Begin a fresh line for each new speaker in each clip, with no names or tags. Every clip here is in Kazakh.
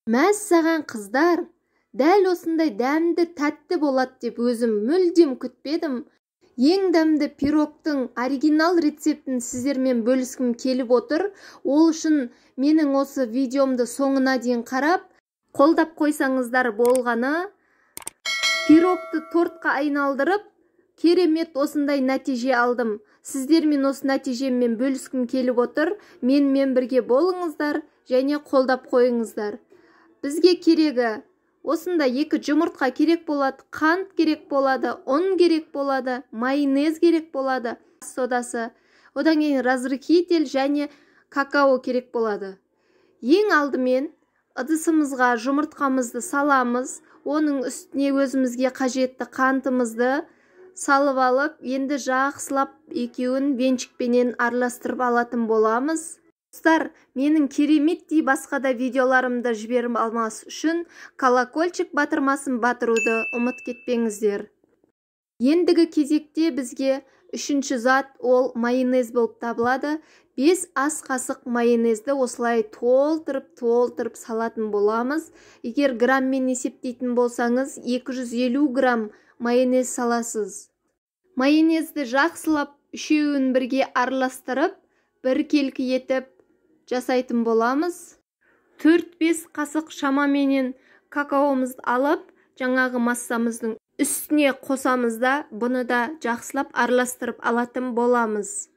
Мәссаған қыздар, дәл осындай дәмді тәтті болады деп өзім мүлдем күтпедім. Ең дәмді пирогтың оригинал рецептін сіздермен бөліскім келіп отыр. Ол үшін менің осы видеомды соңына дейін қарап, қолдап қойсаңыздар болғаны. Пирогты тортқа айналдырып, керемет осындай нәтиже алдым. Сіздермен осы нәтижеммен бөліскім келіп отыр. Менімен бірге болыңыздар және қолдап қойыңыздар. Бізге керегі осында 2 жұмыртқа керек болады, қант керек болады, ұн керек болады, майонез керек болады, содасы, одан кейін разрыхитель және какао керек болады. Ең алдымен ыдысымызға жұмыртқамызды саламыз, оның үстіне өзімізге қажетті қантымызды салып алып, енді жақсылап екеуін венчикпенен араластырып алатын боламыз. Достар, менің кереметтей басқа да видеоларымды жіберіп алмас үшін колокольчик батырмасын батыруды ұмыт кетпеңіздер. Ендігі кезекте бізге үшінші зат ол майонез болып табылады. 5 ас қасық майонезді осылай толтырып салатын боламыз. Егер граммен есептейтін болсаңыз 250 грамм майонез саласыз. Майонезді жақсылап үшеуін бірге араластырып, біркелкі етіп жасайтын боламыз. 4-5 қасық шамаменен какаомызды алып, жаңағы массамыздың үстіне қосамыз да, бұны да жақсылап араластырып алатын боламыз.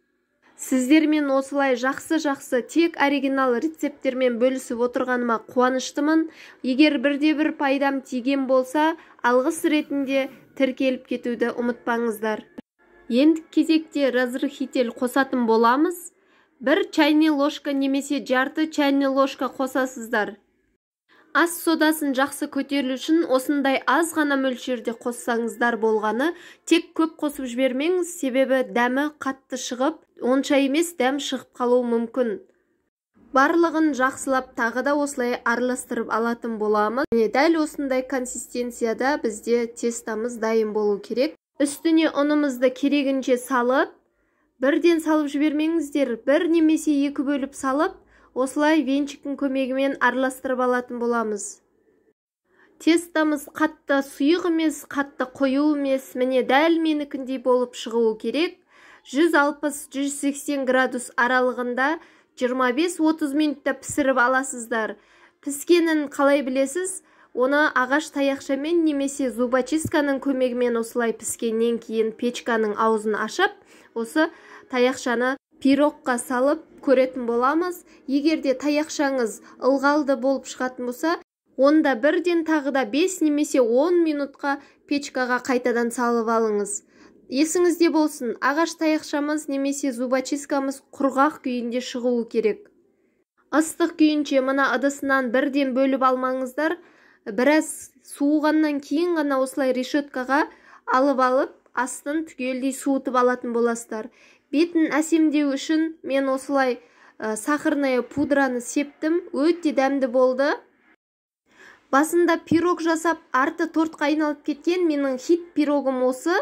Сіздермен осылай жақсы тек оригинал рецепттермен бөлісіп отырғаныма қуаныштымын. Егер бірде-бір пайдам тиген болса, алғыс ретінде тіркеліп кетуді ұмытпаңыздар. Енді кезекте разрыхитель қосатын боламыз. 1 чайный ложка немесе жарты чайный ложка қосасыздар. Ас содасын жақсы көтерілу үшін осындай аз ғана мөлшерде қоссаңыздар болғаны, тек көп қосып жібермеңіз, себебі дәмі қатты шығып, онша емес дәм шығып қалуы мүмкін. Барлығын жақсылап тағы да осылай араластырып алатын боламыз. Дәл осындай консистенцияда бізде тестамыз дайын болу керек. Үстіне ұнымызды керегінше салып, бірден салып жібермеңіздер, 1 немесе 2 бөліп салып, осылай венчиктің көмегімен араластырып алатын боламыз. Тестамыз қатты сұйық емес, қатты қою емес, міне дәл менікіндей болып шығуы керек. 160-180 градус аралығында 25-30 минутта пісіріп аласыздар. Піскенін қалай білесіз? Оны ағаш таяқшамен немесе зубочистканың көмегімен осылай піскеннен кейін печканың аузын ашып, осы таяқшаны пирогқа салып көретін боламыз. Егерде таяқшаңыз ылғалды болып шығатын болса, онда бірден тағы да 5 немесе 10 минутқа печкаға қайтадан салып алыңыз. Есіңізде болсын, ағаш таяқшамыз немесе зубочисткамыз құрғақ күйінде шығуы керек. Ыстық күйінше мына ыдысынан бірден бөліп алмаңыздар. Біраз суығаннан кейін ғана осылай решеткаға алып, астын түгелдей суытып алатын боласыздар. Бетін әсемдеу үшін мен осылай сахарная пудраны септім, өте дәмді болды. Басында пирог жасап, арты тортқа айналып кеткен менің хит пирогым осы.